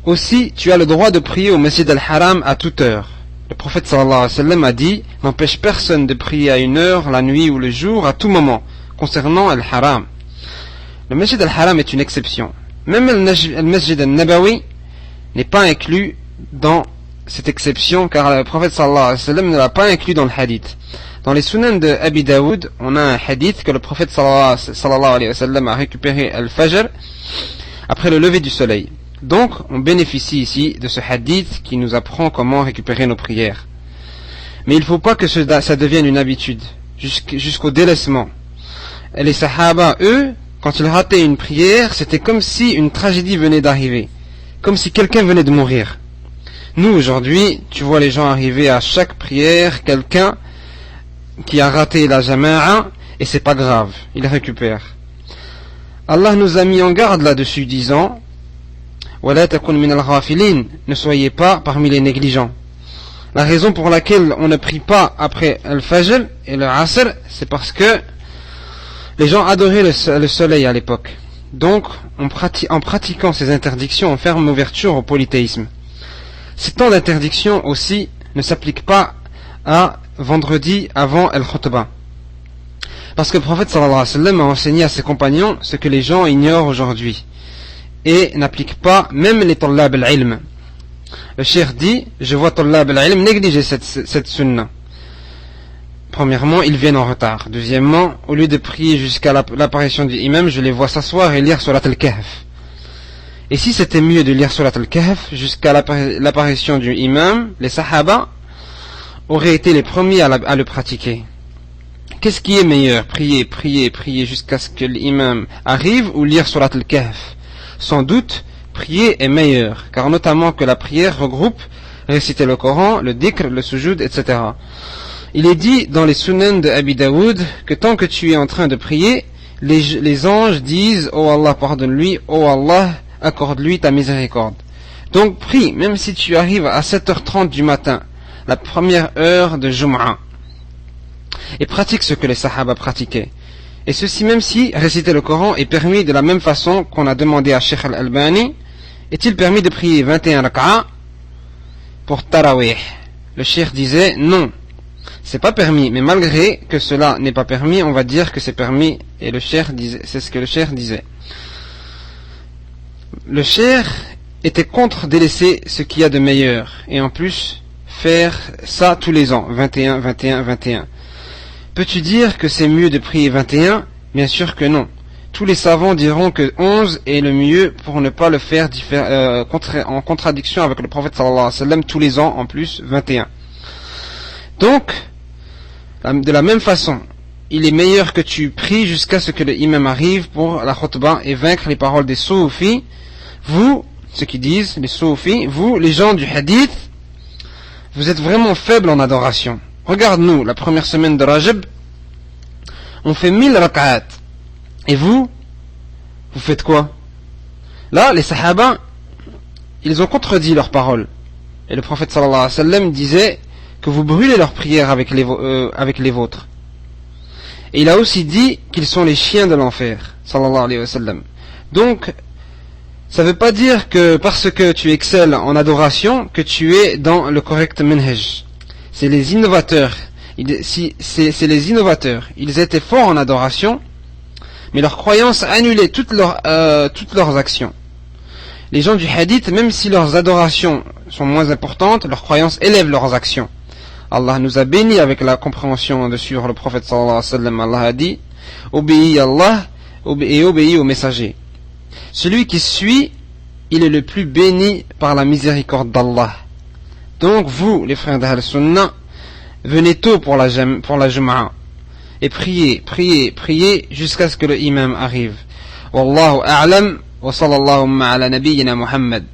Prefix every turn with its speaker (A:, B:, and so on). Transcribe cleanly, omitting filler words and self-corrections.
A: Aussi, tu as le droit de prier au Masjid al-Haram à toute heure. Le prophète sallallahu alayhi wa sallam a dit: n'empêche personne de prier à une heure, la nuit ou le jour, à tout moment, concernant al-Haram. Le Masjid al-Haram est une exception. Même le Masjid al-Nabawi n'est pas inclus dans cette exception, car le prophète sallallahu alayhi wa sallam ne l'a pas inclus dans le hadith. Dans les Sunan de Abi Daoud, on a un hadith que le prophète sallallahu alayhi wa sallam a récupéré al-Fajr après le lever du soleil. Donc, on bénéficie ici de ce hadith qui nous apprend comment récupérer nos prières. Mais il ne faut pas que ça devienne une habitude, jusqu'au délaissement. Et les Sahaba, eux, quand ils rataient une prière, c'était comme si une tragédie venait d'arriver, comme si quelqu'un venait de mourir. Nous, aujourd'hui, tu vois les gens arriver à chaque prière, quelqu'un qui a raté la jama'a, et c'est pas grave, il récupère. Allah nous a mis en garde là-dessus, disant: وَلَا تَكُنْ مِنَ الْغَافِلِينَ, ne soyez pas parmi les négligents. La raison pour laquelle on ne prie pas après Al-Fajr et le Asr, c'est parce que les gens adoraient le soleil à l'époque. Donc, en pratiquant ces interdictions, on ferme ouverture au polythéisme. Ces temps d'interdiction aussi ne s'appliquent pas à vendredi avant Al-Khutbah. Parce que le prophète sallallahu alayhi wa sallam a enseigné à ses compagnons ce que les gens ignorent aujourd'hui, et n'applique pas même les Tullab al-Ilm. Le cheikh dit: je vois Tullab al-Ilm négliger cette sunna. Premièrement, ils viennent en retard. Deuxièmement, au lieu de prier jusqu'à l'apparition du imam, je les vois s'asseoir et lire Surat al-Kahf. Et si c'était mieux de lire Surat al-Kahf jusqu'à l'apparition du imam, les Sahaba auraient été les premiers à le pratiquer. Qu'est-ce qui est meilleur? Prier jusqu'à ce que l'imam arrive, ou lire Surat al-Kahf? Sans doute, prier est meilleur, car notamment que la prière regroupe réciter le Coran, le dhikr, le sujoud, etc. Il est dit dans les Sunan de Abi Daoud que tant que tu es en train de prier, les anges disent: oh Allah, pardonne-lui, oh Allah, accorde-lui ta miséricorde. Donc prie, même si tu arrives à 7h30 du matin, la première heure de Jum'a, et pratique ce que les Sahaba pratiquaient. Et ceci même si réciter le Coran est permis de la même façon qu'on a demandé à Sheikh al-Albani: est-il permis de prier 21 rak'a pour Tarawih? Le Cheikh disait: non, c'est pas permis, mais malgré que cela n'est pas permis, on va dire que c'est permis, et le Cheikh disait, c'est ce que le Cheikh disait. Le Cheikh était contre délaisser ce qu'il y a de meilleur, et en plus faire ça tous les ans, 21. Peux-tu dire que c'est mieux de prier 21? Bien sûr que non. Tous les savants diront que 11 est le mieux pour ne pas le faire en contradiction avec le prophète sallallahu alayhi wa sallam, tous les ans en plus 21. Donc, de la même façon, il est meilleur que tu pries jusqu'à ce que le imam arrive pour la khutbah et vaincre les paroles des soufis. Vous, ceux qui disent, les soufis, vous, les gens du hadith, vous êtes vraiment faibles en adoration. Regarde-nous, la première semaine de Rajab, on fait 1000 rak'at. Et vous faites quoi? Là, les Sahaba, ils ont contredit leurs paroles. Et le prophète sallallahu alayhi wa sallam disait que vous brûlez leurs prières avec les vôtres. Et il a aussi dit qu'ils sont les chiens de l'enfer, sallallahu alayhi wa sallam. Donc, ça ne veut pas dire que parce que tu excelles en adoration, que tu es dans le correct manhaj. C'est les innovateurs. C'est les innovateurs. Ils étaient forts en adoration, mais leur croyance annulait toutes leurs actions. Les gens du hadith, même si leurs adorations sont moins importantes, leur croyance élève leurs actions. Allah nous a bénis avec la compréhension de suivre le prophète sallallahu alayhi wa sallam. Allah a dit: obéis à Allah et obéis au messager. Celui qui suit, il est le plus béni par la miséricorde d'Allah. Donc vous, les frères d'Ahl Sunnah, venez tôt pour la Jum'a et priez jusqu'à ce que le imam arrive. Wallahu a'lam wa sallallahu ala nabiyyina Muhammad.